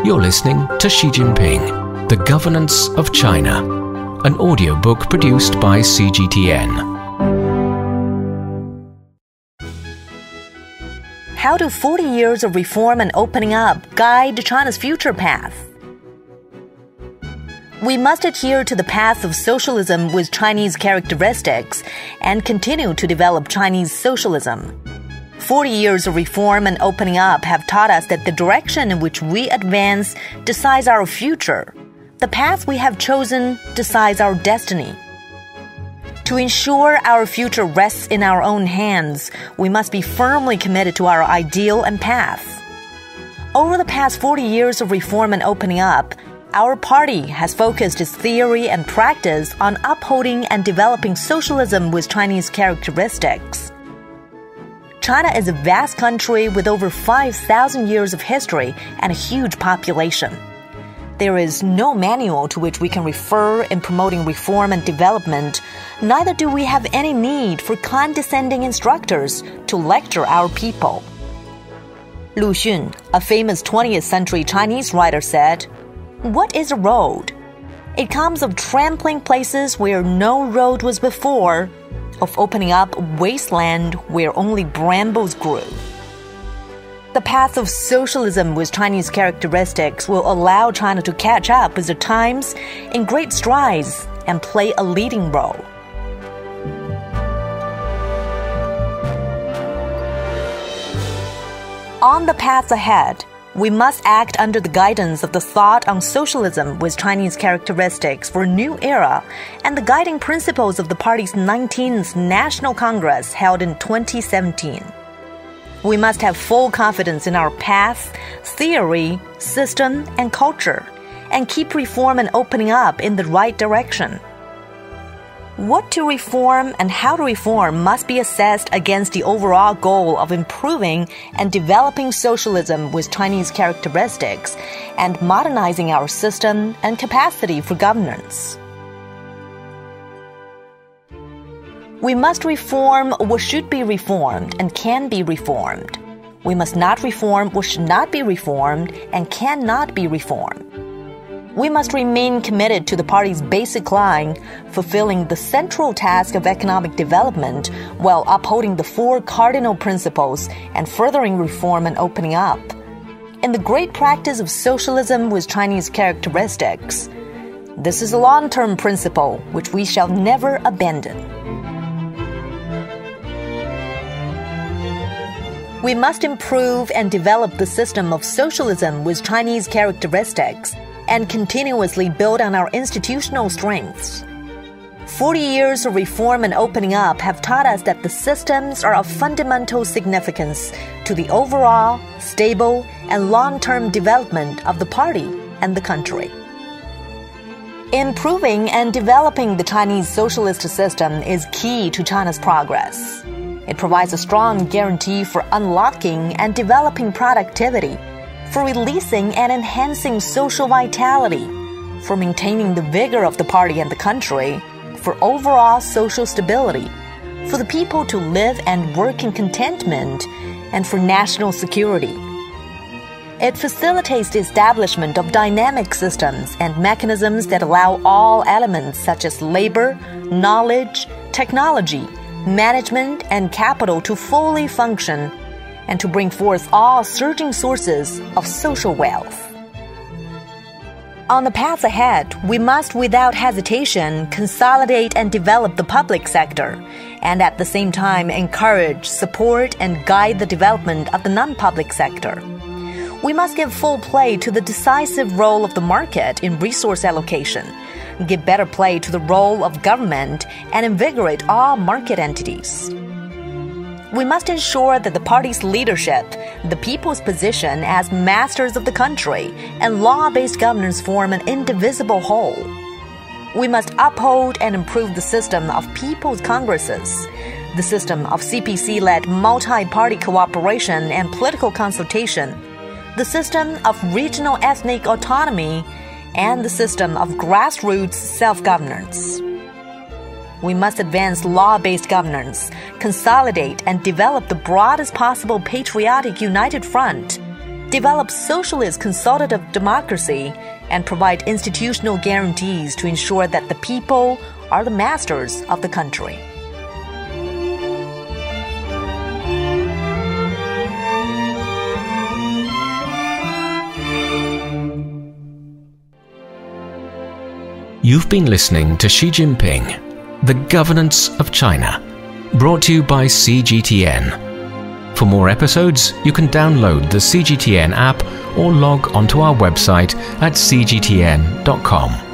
You're listening to Xi Jinping, The Governance of China, an audiobook produced by CGTN. How do 40 years of reform and opening up guide China's future path? We must adhere to the path of socialism with Chinese characteristics and continue to develop Chinese socialism. 40 years of reform and opening up have taught us that the direction in which we advance decides our future. The path we have chosen decides our destiny. To ensure our future rests in our own hands, we must be firmly committed to our ideal and path. Over the past 40 years of reform and opening up, our party has focused its theory and practice on upholding and developing socialism with Chinese characteristics. China is a vast country with over 5,000 years of history and a huge population. There is no manual to which we can refer in promoting reform and development, neither do we have any need for condescending instructors to lecture our people. Lu Xun, a famous 20th century Chinese writer, said, "What is a road? It comes of trampling places where no road was before, of opening up wasteland where only brambles grew." The path of socialism with Chinese characteristics will allow China to catch up with the times in great strides and play a leading role. On the path ahead, we must act under the guidance of the thought on socialism with Chinese characteristics for a new era and the guiding principles of the party's 19th National Congress held in 2017. We must have full confidence in our path, theory, system, and culture, and keep reform and opening up in the right direction. What to reform and how to reform must be assessed against the overall goal of improving and developing socialism with Chinese characteristics and modernizing our system and capacity for governance. We must reform what should be reformed and can be reformed. We must not reform what should not be reformed and cannot be reformed. We must remain committed to the party's basic line, fulfilling the central task of economic development while upholding the four cardinal principles and furthering reform and opening up. In the great practice of socialism with Chinese characteristics, this is a long-term principle which we shall never abandon. We must improve and develop the system of socialism with Chinese characteristics and continuously build on our institutional strengths. 40 years of reform and opening up have taught us that the systems are of fundamental significance to the overall, stable, and long-term development of the party and the country. Improving and developing the Chinese socialist system is key to China's progress. It provides a strong guarantee for unlocking and developing productivity, for releasing and enhancing social vitality, for maintaining the vigor of the party and the country, for overall social stability, for the people to live and work in contentment, and for national security. It facilitates the establishment of dynamic systems and mechanisms that allow all elements such as labor, knowledge, technology, management, and capital to fully function and to bring forth all surging sources of social wealth. On the path ahead, we must without hesitation consolidate and develop the public sector, and at the same time encourage, support, and guide the development of the non-public sector. We must give full play to the decisive role of the market in resource allocation, give better play to the role of government, and invigorate all market entities. We must ensure that the party's leadership, the people's position as masters of the country, and law-based governance form an indivisible whole. We must uphold and improve the system of people's congresses, the system of CPC-led multi-party cooperation and political consultation, the system of regional ethnic autonomy, and the system of grassroots self-governance. We must advance law-based governance, consolidate and develop the broadest possible patriotic united front, develop socialist consultative democracy, and provide institutional guarantees to ensure that the people are the masters of the country. You've been listening to Xi Jinping, The Governance of China, brought to you by CGTN. For more episodes, you can download the CGTN app or log onto our website at cgtn.com.